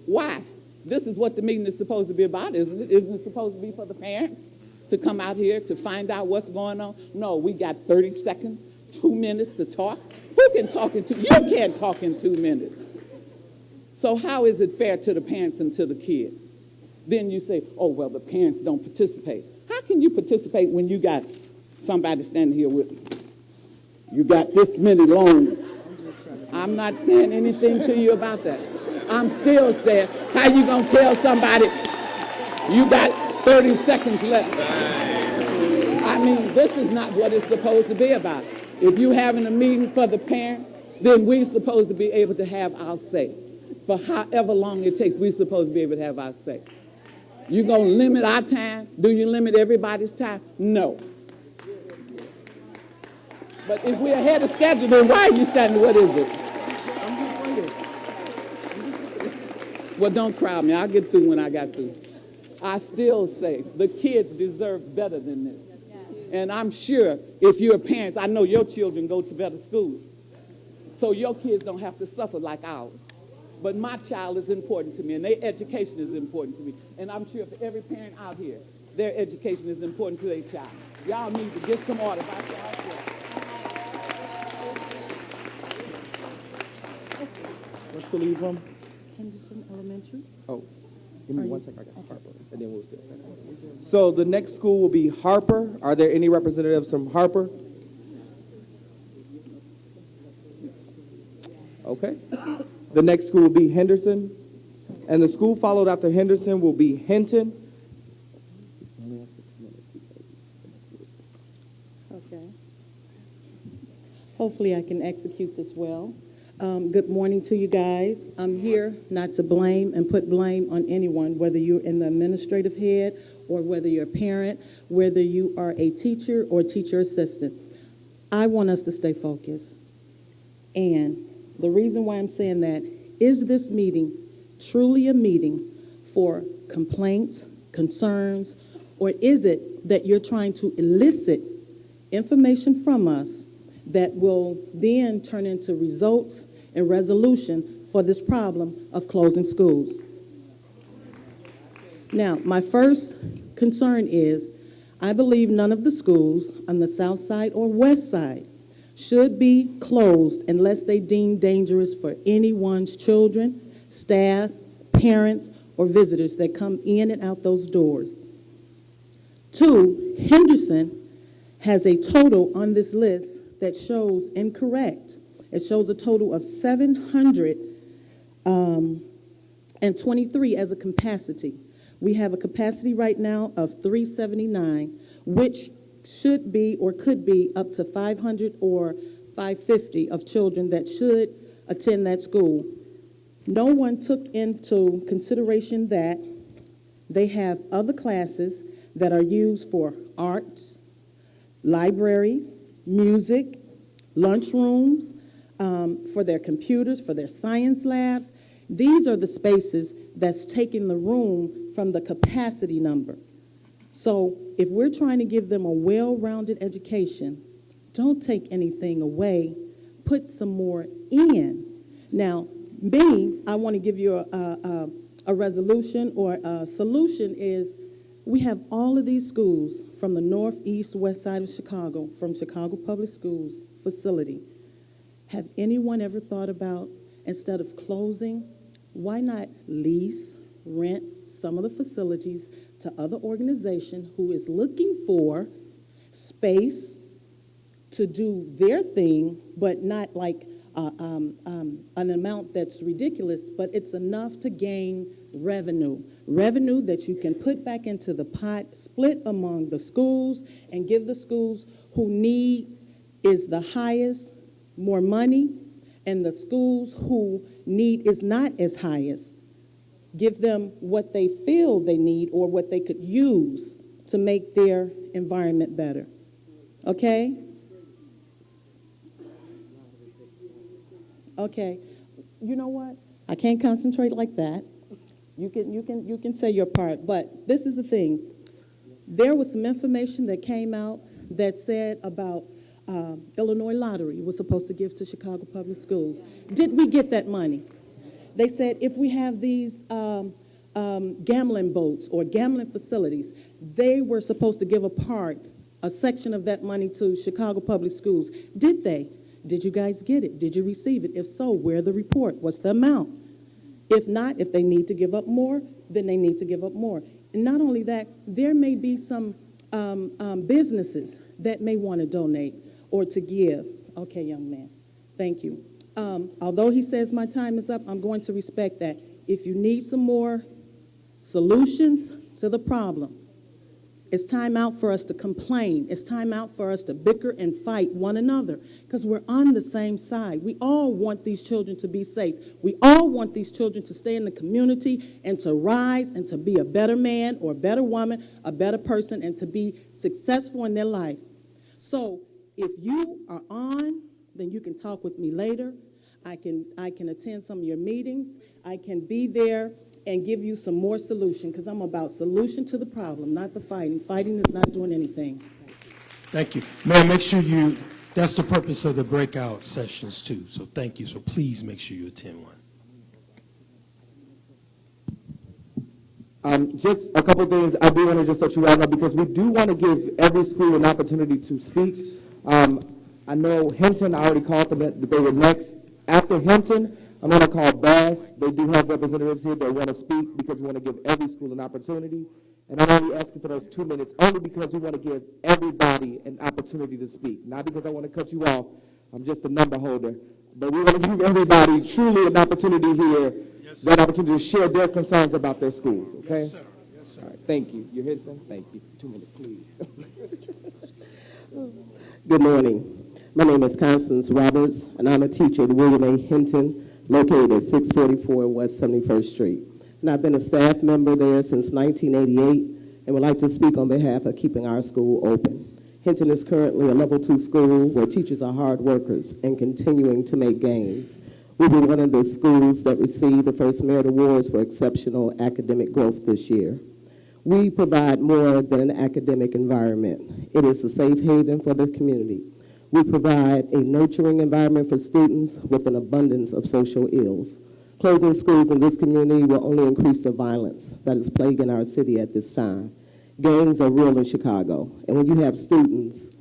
Why? This is what the meeting is supposed to be about, isn't it? Isn't it supposed to be for the parents to come out here to find out what's going on? No, we got 30 seconds, 2 minutes to talk. Who can talk in 2? You can't talk in 2 minutes. So how is it fair to the parents and to the kids? Then you say, oh, well, the parents don't participate. How can you participate when you got somebody standing here with, you got this many long? I'm not saying anything to you about that. I'm still saying, how you going to tell somebody you got 30 seconds left? I mean, this is not what it's supposed to be about. If you're having a meeting for the parents, then we're supposed to be able to have our say. For however long it takes, we're supposed to be able to have our say. You going to limit our time? Do you limit everybody's time? No. But if we're ahead of schedule, then why are you standing? What is it? Well, don't crowd me. I'll get through when I got through. I still say the kids deserve better than this. And I'm sure if you're parents, I know your children go to better schools. So your kids don't have to suffer like ours. But my child is important to me, and their education is important to me. And I'm sure for every parent out here, their education is important to their child. Y'all need to get some order back out there. What school are you from? Henderson Elementary. Oh, give me 1 second. I got Harper, and then we'll see. So the next school will be Harper. Are there any representatives from Harper? Okay. The next school will be Henderson, and the school followed after Henderson will be Hinton. Okay. Hopefully I can execute this well. Good morning to you guys. I'm here not to blame and put blame on anyone, whether you're in the administrative head or whether you're a parent, whether you are a teacher or teacher assistant. I want us to stay focused. And the reason why I'm saying that is this meeting truly a meeting for complaints, concerns, or is it that you're trying to elicit information from us that will then turn into results and resolution for this problem of closing schools? Now, my first concern is I believe none of the schools on the south side or west side should be closed unless they deem dangerous for anyone's children, staff, parents, or visitors that come in and out those doors. 2, Henderson has a total on this list that shows incorrect. It shows a total of 723 as a capacity. We have a capacity right now of 379, which should be or could be up to 500 or 550 of children that should attend that school. No one took into consideration that they have other classes that are used for arts, library, music, lunchrooms, for their computers, for their science labs. These are the spaces that's taking the room from the capacity number. So if we're trying to give them a well-rounded education, don't take anything away, put some more in. Now, I want to give you a resolution or a solution is we have all of these schools from the north, east, west side of Chicago, from Chicago Public Schools facility. Have anyone ever thought about, instead of closing, why not lease, rent some of the facilities to other organization who is looking for space to do their thing, but not like an amount that's ridiculous, but it's enough to gain revenue that you can put back into the pot, split among the schools, and give the schools who need is the highest more money, and the schools who need is not as highest. Give them what they feel they need or what they could use to make their environment better. Okay? Okay. You know what? I can't concentrate like that. You can say your part, but this is the thing. There was some information that came out that said about Illinois lottery was supposed to give to Chicago Public Schools. Did we get that money? They said if we have these gambling boats or gambling facilities, they were supposed to give a section of that money to Chicago Public Schools. Did they? Did you guys get it? Did you receive it? If so, where the report? What's the amount? If not, if they need to give up more, then they need to give up more. And not only that, there may be some businesses that may want to donate or to give. Okay, young man, thank you. Although he says my time is up, I'm going to respect that. If you need some more solutions to the problem, it's time out for us to complain. It's time out for us to bicker and fight one another because we're on the same side. We all want these children to be safe. We all want these children to stay in the community and to rise and to be a better man or a better woman, a better person, and to be successful in their life. So if you are on, then you can talk with me later. I can attend some of your meetings. I can be there and give you some more solution, because I'm about solution to the problem, not the fighting. Fighting is not doing anything. Thank you. Ma'am, make sure that's the purpose of the breakout sessions too, so thank you. So please make sure you attend one. Just a couple things I do want to just let you all know, because we do want to give every school an opportunity to speak. I know Hinton, I already called them that they were next. After Hinton, I'm going to call Bass. They do have representatives here that want to speak because we want to give every school an opportunity. And I'm only asking for those 2 minutes only because we want to give everybody an opportunity to speak. Not because I want to cut you off. I'm just a number holder. But we want to give everybody truly an opportunity here, that opportunity to share their concerns about their schools, okay? Yes, sir. Yes, sir. All right, thank you. You hear something? Thank you. 2 minutes, please. Good morning. My name is Constance Roberts, and I'm a teacher at William A. Hinton, located at 644 West 71st Street. And I've been a staff member there since 1988 and would like to speak on behalf of keeping our school open. Hinton is currently a level 2 school where teachers are hard workers and continuing to make gains. We were one of the schools that received the first merit awards for exceptional academic growth this year. We provide more than an academic environment. It is a safe haven for the community. We provide a nurturing environment for students with an abundance of social ills. Closing schools in this community will only increase the violence that is plaguing our city at this time. Gangs are real in Chicago, and when you have students,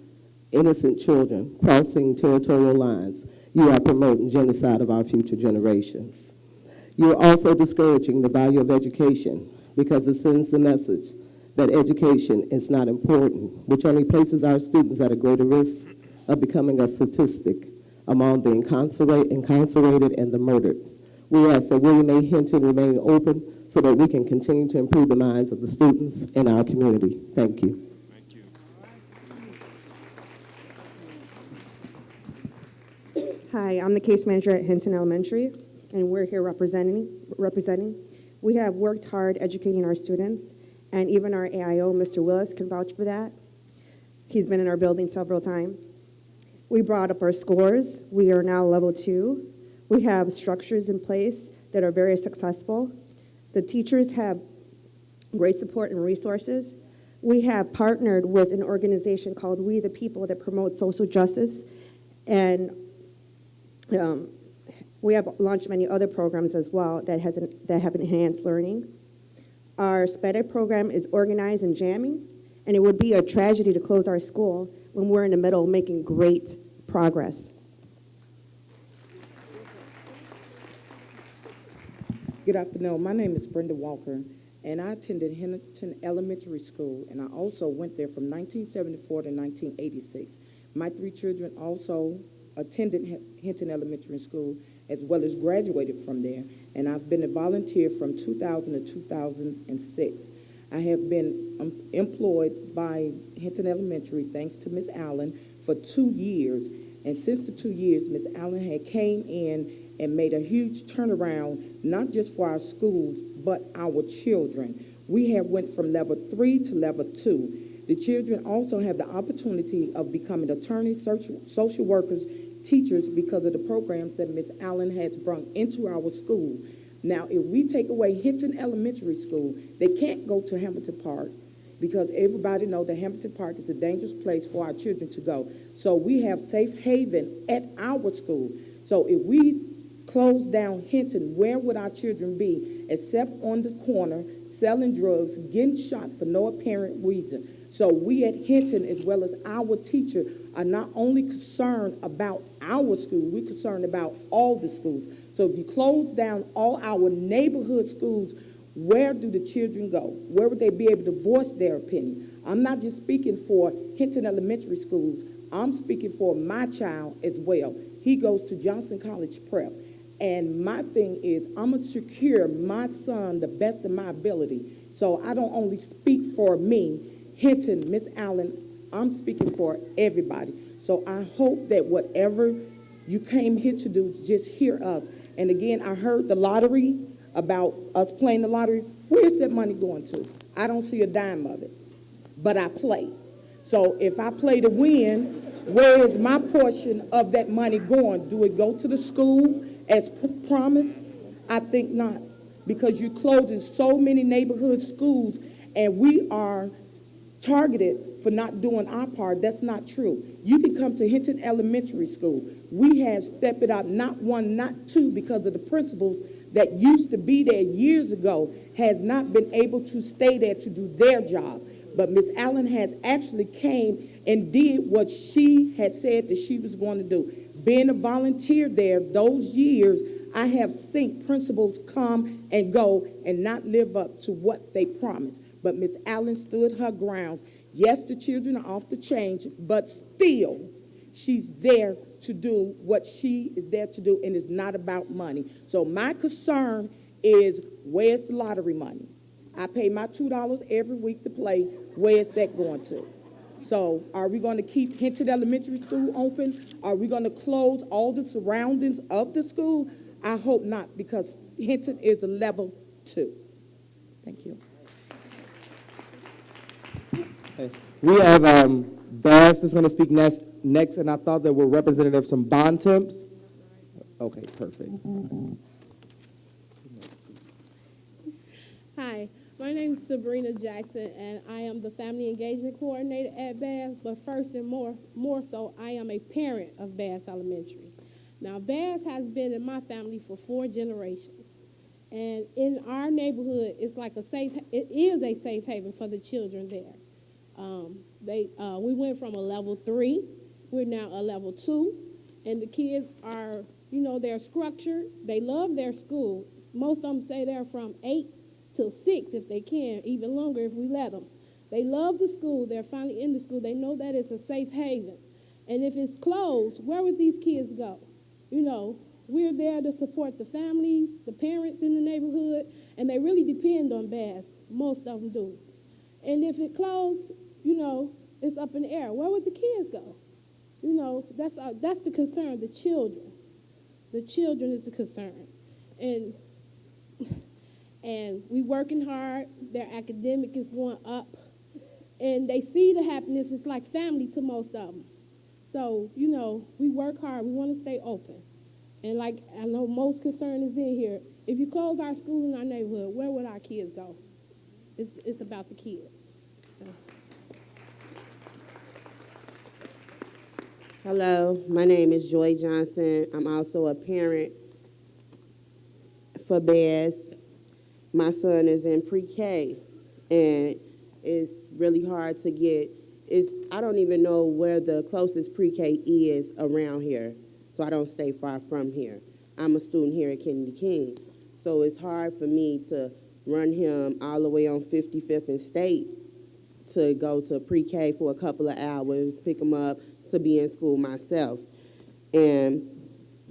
innocent children, crossing territorial lines, you are promoting genocide of our future generations. You are also discouraging the value of education because it sends the message that education is not important, which only places our students at a greater risk of becoming a statistic among the incarcerated and the murdered. We ask that William A. Hinton remain open so that we can continue to improve the minds of the students in our community. Thank you. Thank you. Hi, I'm the case manager at Hinton Elementary, and we're here representing. We have worked hard educating our students, and even our AIO, Mr. Willis, can vouch for that. He's been in our building several times. We brought up our scores. We are now level 2. We have structures in place that are very successful. The teachers have great support and resources. We have partnered with an organization called We the People that promotes social justice, and we have launched many other programs as well that have enhanced learning. Our SPED program is organized and jamming, and it would be a tragedy to close our school when we're in the middle making great progress. Good afternoon. My name is Brenda Walker, and I attended Hinton Elementary School, and I also went there from 1974 to 1986. My 3 children also attended Hinton Elementary School, as well as graduated from there, and I've been a volunteer from 2000 to 2006. I have been employed by Hinton Elementary, thanks to Ms. Allen, for 2 years. And since the 2 years, Ms. Allen had came in and made a huge turnaround, not just for our schools, but our children. We have went from level 3 to level 2. The children also have the opportunity of becoming attorneys, social workers, teachers, because of the programs that Ms. Allen has brought into our school. Now, if we take away Hinton Elementary School, they can't go to Hamilton Park because everybody knows that Hamilton Park is a dangerous place for our children to go. So we have safe haven at our school. So if we closed down Hinton, where would our children be except on the corner selling drugs, getting shot for no apparent reason? So we at Hinton, as well as our teacher, are not only concerned about our school, we're concerned about all the schools. So if you close down all our neighborhood schools, where do the children go? Where would they be able to voice their opinion? I'm not just speaking for Hinton Elementary Schools. I'm speaking for my child as well. He goes to Johnson College Prep. And my thing is, I'm going to secure my son the best of my ability. So I don't only speak for me, Hinton, Miss Allen, I'm speaking for everybody. So I hope that whatever you came here to do, just hear us. And again, I heard the lottery, about us playing the lottery. Where's that money going to? I don't see a dime of it, but I play. So if I play to win, where is my portion of that money going? Do it go to the school as promised? I think not, because you're closing so many neighborhood schools, and we are targeted for not doing our part. That's not true. You can come to Hinton Elementary School. We have stepped it out, not one, not two, because of the principals that used to be there years ago has not been able to stay there to do their job. But Ms. Allen has actually came and did what she had said that she was going to do. Being a volunteer there, those years, I have seen principals come and go and not live up to what they promised. But Ms. Allen stood her grounds. Yes, the children are off the change, but still, she's there to do what she is there to do, and it's not about money. So my concern is, where's the lottery money? I pay my $2 every week to play. Where's that going to? So are we going to keep Hinton Elementary School open? Are we going to close all the surroundings of the school? I hope not, because Hinton is a level 2. Thank you. Okay. We have Bass is going to speak next, and I thought there were representatives from bond temps. Okay, perfect. Hi, my name is Sabrina Jackson, and I am the Family Engagement Coordinator at Bass, but first and more so, I am a parent of Bass Elementary. Now, Bass has been in my family for 4 generations, and in our neighborhood, it is a safe haven for the children there. We went from a level 3, we're now a level 2, and the kids are, they're structured. They love their school. Most of them say they're from 8 till 6 if they can, even longer if we let them. They love the school. They're finally in the school. They know that it's a safe haven. And if it's closed, where would these kids go? We're there to support the families, the parents in the neighborhood, and they really depend on Bass. Most of them do. And if it closed, it's up in the air. Where would the kids go? That's the concern, the children. The children is the concern. And we working hard. Their academic is going up. And they see the happiness. It's like family to most of them. So, we work hard. We want to stay open. And like I know most concern is in here. If you close our school in our neighborhood, where would our kids go? It's about the kids. Hello, my name is Joy Johnson. I'm also a parent for Bass. My son is in pre-K, and it's really hard to get. I don't even know where the closest pre-K is around here, so I don't stay far from here. I'm a student here at Kennedy King, so it's hard for me to run him all the way on 55th and State to go to pre-K for a couple of hours, pick him up, to be in school myself. And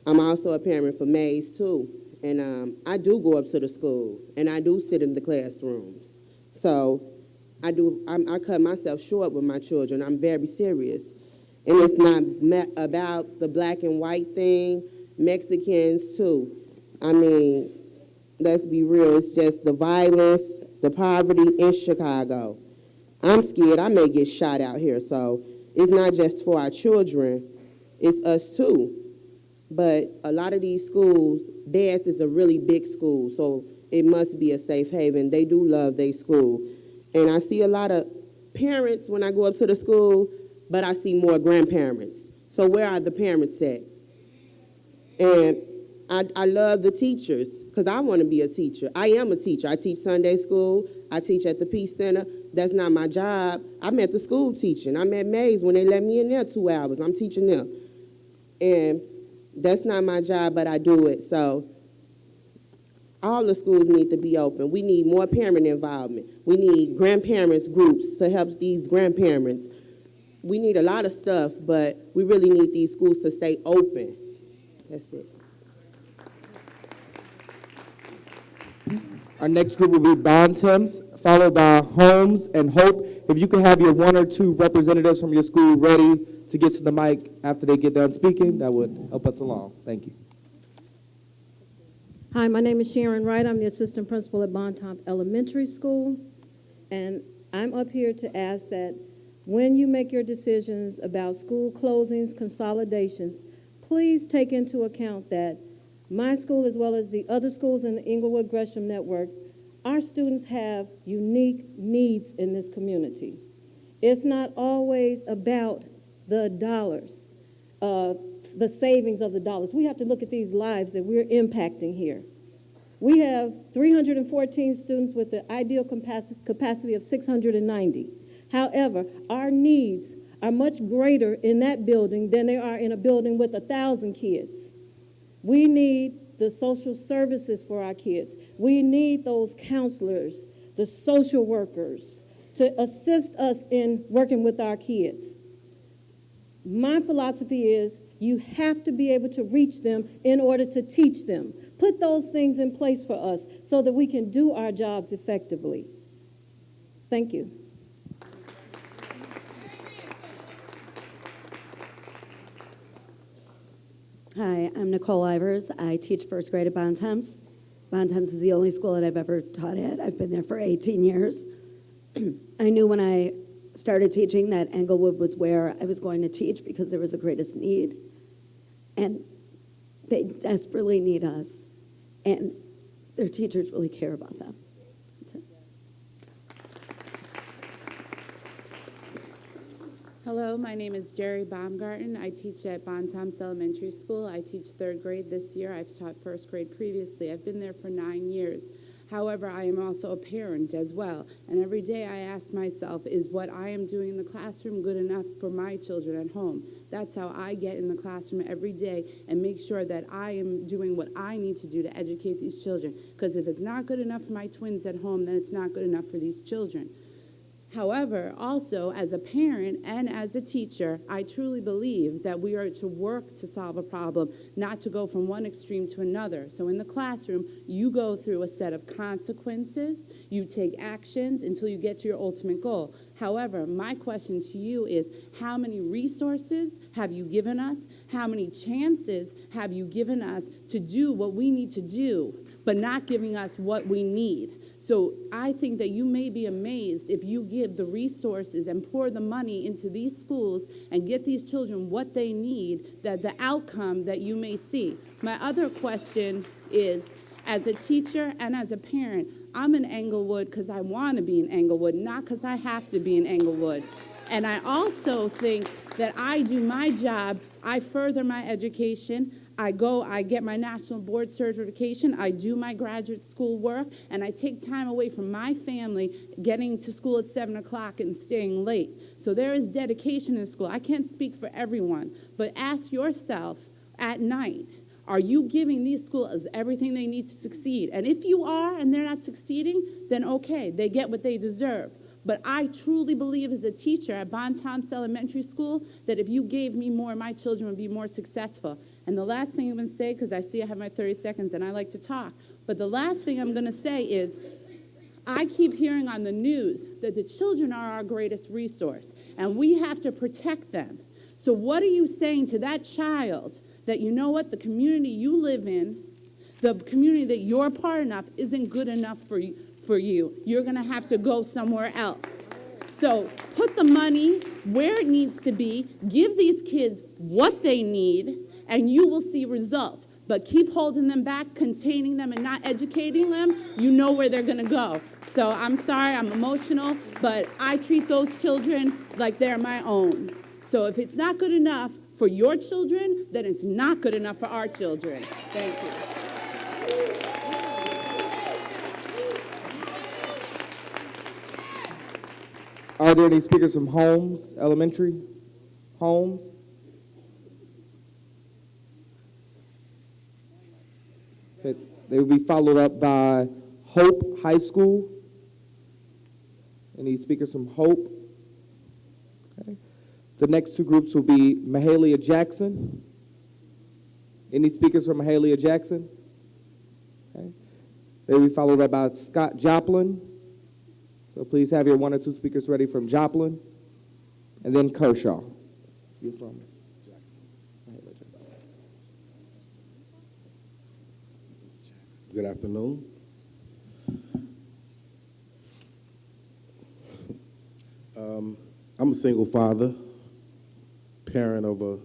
I'm also a parent for Mays too. And I do go up to the school, and I do sit in the classrooms. So I cut myself short with my children. I'm very serious. And it's not about the black and white thing, Mexicans too. I mean, let's be real, it's just the violence, the poverty in Chicago. I'm scared I may get shot out here, so it's not just for our children, it's us too. But a lot of these schools, Bass is a really big school, so it must be a safe haven. They do love their school. And I see a lot of parents when I go up to the school, but I see more grandparents. So where are the parents at? And I love the teachers because I want to be a teacher. I am a teacher. I teach Sunday school. I teach at the Peace Center. That's not my job. I'm at the school teaching. I'm at Mays when they let me in there 2 hours. I'm teaching them. And that's not my job, but I do it. So all the schools need to be open. We need more parent involvement. We need grandparents groups to help these grandparents. We need a lot of stuff, but we really need these schools to stay open. That's it. Our next group will be Bontemps, followed by Holmes and Hope. If you can have your 1 or 2 representatives from your school ready to get to the mic after they get done speaking, that would help us along. Thank you. Hi, my name is Sharon Wright. I'm the assistant principal at Bontemps Elementary School. And I'm up here to ask that when you make your decisions about school closings, consolidations, please take into account that my school, as well as the other schools in the Englewood Gresham network, our students have unique needs in this community. It's not always about the dollars, the savings of the dollars. We have to look at these lives that we're impacting here. We have 314 students with the ideal capacity of 690. However, our needs are much greater in that building than they are in a building with 1,000 kids. We need the social services for our kids. We need those counselors, the social workers, to assist us in working with our kids. My philosophy is you have to be able to reach them in order to teach them. Put those things in place for us so that we can do our jobs effectively. Thank you. Hi, I'm Nicole Ivers. I teach first grade at Bontemps. Bontemps is the only school that I've ever taught at. I've been there for 18 years. I knew when I started teaching that Englewood was where I was going to teach because there was the greatest need. And they desperately need us. And their teachers really care about them. That's it. Hello, my name is Jerry Baumgarten. I teach at Bontemps Elementary School. I teach third grade this year. I've taught first grade previously. I've been there for 9 years. However, I am also a parent as well. And every day I ask myself, is what I am doing in the classroom good enough for my children at home? That's how I get in the classroom every day and make sure that I am doing what I need to do to educate these children. Because if it's not good enough for my twins at home, then it's not good enough for these children. However, also as a parent and as a teacher, I truly believe that we are to work to solve a problem, not to go from one extreme to another. So in the classroom, you go through a set of consequences, you take actions until you get to your ultimate goal. However, my question to you is, how many resources have you given us? How many chances have you given us to do what we need to do, but not giving us what we need? So I think that you may be amazed if you give the resources and pour the money into these schools and get these children what they need, that the outcome that you may see. My other question is, as a teacher and as a parent, I'm in Englewood because I want to be in Englewood, not because I have to be in Englewood. And I also think that I do my job, I further my education, I get my national board certification, I do my graduate school work, and I take time away from my family getting to school at 7 o'clock and staying late. So there is dedication in school. I can't speak for everyone, but ask yourself at night, are you giving these schools everything they need to succeed? And if you are and they're not succeeding, then okay, they get what they deserve. But I truly believe as a teacher at Bontemps Elementary School that if you gave me more, my children would be more successful. And the last thing I'm going to say, because I see I have my 30 seconds and I like to talk, but the last thing I'm going to say is I keep hearing on the news that the children are our greatest resource and we have to protect them. So what are you saying to that child that, you know what, the community you live in, the community that you're part of isn't good enough for you? You're going to have to go somewhere else. So put the money where it needs to be, give these kids what they need, and you will see results. But keep holding them back, containing them, and not educating them, you know where they're going to go. So I'm sorry, I'm emotional, but I treat those children like they're my own. So if it's not good enough for your children, then it's not good enough for our children. Thank you. Are there any speakers from Holmes Elementary? Holmes? Okay, they will be followed up by Hope High School. Any speakers from Hope? Okay. The next two groups will be Mahalia Jackson. Any speakers from Mahalia Jackson? Okay. They will be followed up by Scott Joplin. So please have your one or two speakers ready from Joplin. And then Kershaw. You're from Jackson. Mahalia Jackson. Good afternoon. I'm a single father, parent of a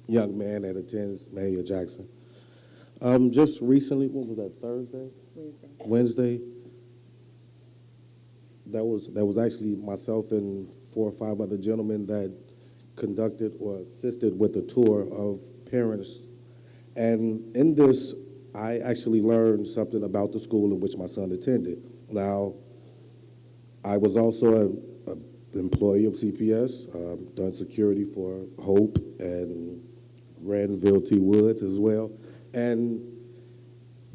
young man that attends Mahalia Jackson. Just recently, what was that, Thursday? Wednesday. That was actually myself and 4 or 5 other gentlemen that conducted or assisted with a tour of parents. And in this, I actually learned something about the school in which my son attended. Now, I was also an employee of CPS, done security for Hope and Granville T. Woods as well. And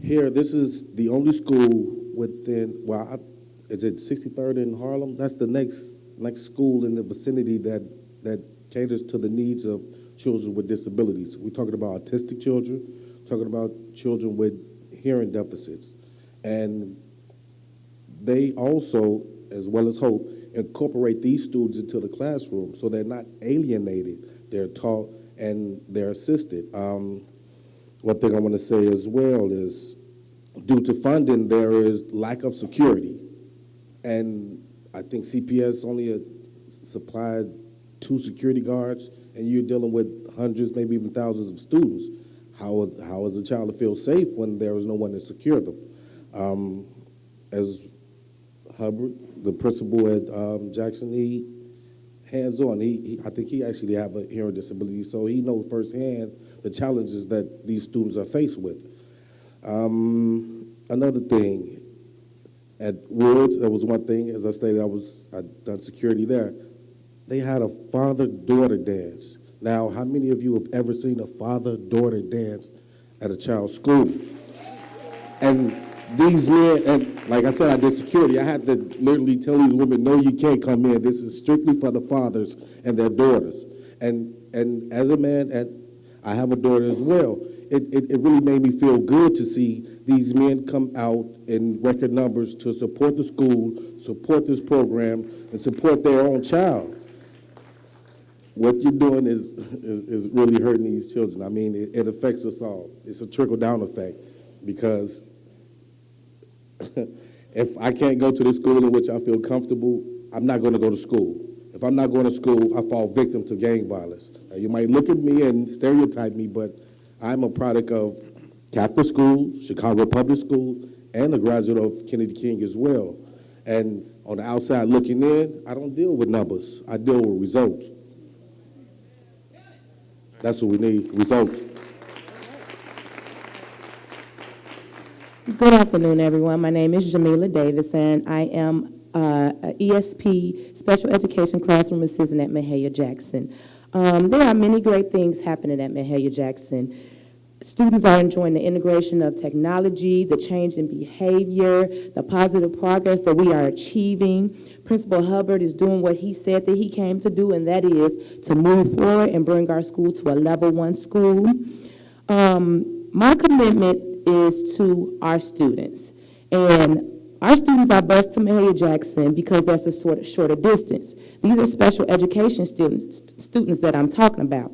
here, this is the only school within, well, is it 63rd in Harlem? That's the next school in the vicinity that caters to the needs of children with disabilities. We're talking about autistic children, talking about children with hearing deficits. And they also, as well as Hope, incorporate these students into the classroom so they're not alienated. They're taught and they're assisted. One thing I want to say as well is due to funding, there is lack of security. And I think CPS only supplied 2 security guards, and you're dealing with hundreds, maybe even thousands of students. How is a child to feel safe when there is no one to secure them? As Hubbard, the principal at Jackson, he hands-on. I think he actually have a hearing disability, so he knows firsthand the challenges that these students are faced with. Another thing, at Woods, there was one thing, as I stated, I'd done security there. They had a father-daughter dance. Now, how many of you have ever seen a father-daughter dance at a child's school? And these men, and like I said, I did security. I had to literally tell these women, no, you can't come in. This is strictly for the fathers and their daughters. And as a man, and I have a daughter as well, it really made me feel good to see these men come out in record numbers to support the school, support this program, and support their own child. What you're doing is really hurting these children. I mean, it affects us all. It's a trickle-down effect because if I can't go to the school in which I feel comfortable, I'm not going to go to school. If I'm not going to school, I fall victim to gang violence. Now, you might look at me and stereotype me, but I'm a product of Catholic school, Chicago Public School, and a graduate of Kennedy King as well. And on the outside looking in, I don't deal with numbers. I deal with results. That's what we need, results. Good afternoon, everyone. My name is Jamila Davis, and I am an ESP Special Education Classroom Assistant at Mahalia Jackson. There are many great things happening at Mahalia Jackson. Students are enjoying the integration of technology, the change in behavior, the positive progress that we are achieving. Principal Hubbard is doing what he said that he came to do, and that is to move forward and bring our school to a level 1 school. My commitment is to our students, and our students are bused to Mahalia Jackson because that's a sort of shorter distance. These are special education students that I'm talking about.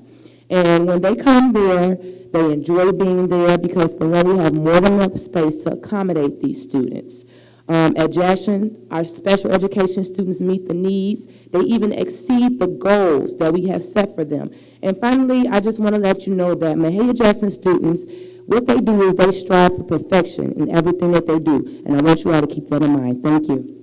And when they come there, they enjoy being there because, for one, we have more than enough space to accommodate these students. At Jackson, our special education students meet the needs. They even exceed the goals that we have set for them. And finally, I just want to let you know that Mahalia Jackson students, what they do is they strive for perfection in everything that they do. And I want you all to keep that in mind. Thank you.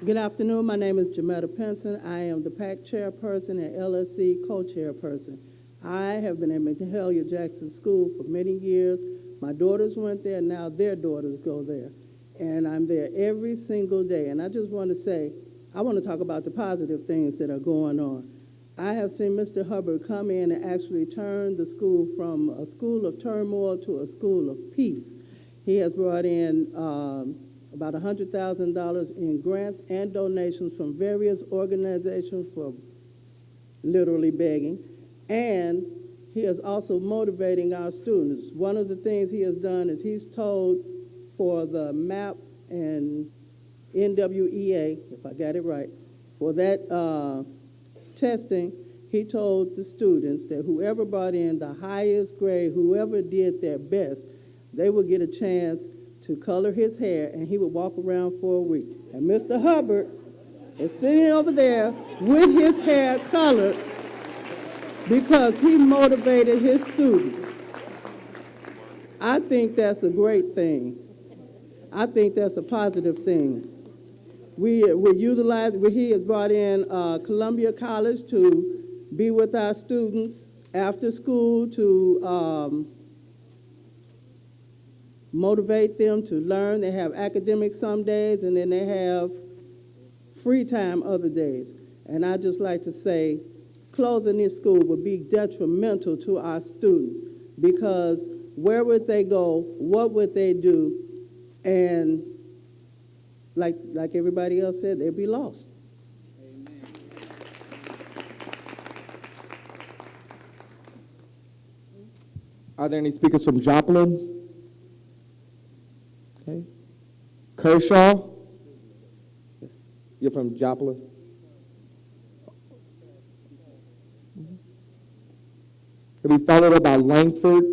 Good afternoon. My name is Jametta Penson. I am the PAC chairperson and LSC co-chairperson. I have been at Mahalia Jackson School for many years. My daughters went there, now their daughters go there. And I'm there every single day. And I just want to say, I want to talk about the positive things that are going on. I have seen Mr. Hubbard come in and actually turn the school from a school of turmoil to a school of peace. He has brought in about $100,000 in grants and donations from various organizations for literally begging. And he is also motivating our students. One of the things he has done is he's told for the MAP and NWEA, if I got it right, for that testing, he told the students that whoever brought in the highest grade, whoever did their best, they would get a chance to color his hair, and he would walk around for a week. And Mr. Hubbard is sitting over there with his hair colored because he motivated his students. I think that's a great thing. I think that's a positive thing. He has brought in Columbia College to be with our students after school to motivate them to learn. They have academics some days, and then they have free time other days. And I just like to say, closing this school would be detrimental to our students, because where would they go? What would they do? And like everybody else said, they'd be lost. Are there any speakers from Joplin? Okay. Kershaw? You're from Joplin? It'll be followed up by Langford.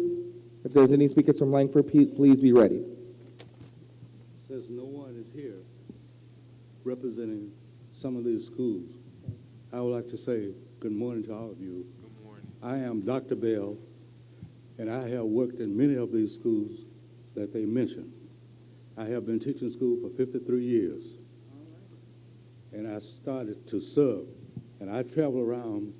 If there's any speakers from Langford, please be ready. Since no one is here representing some of these schools, I would like to say good morning to all of you. Good morning. I am Dr. Bell, and I have worked in many of these schools that they mentioned. I have been teaching school for 53 years, and I started to serve, and I travel around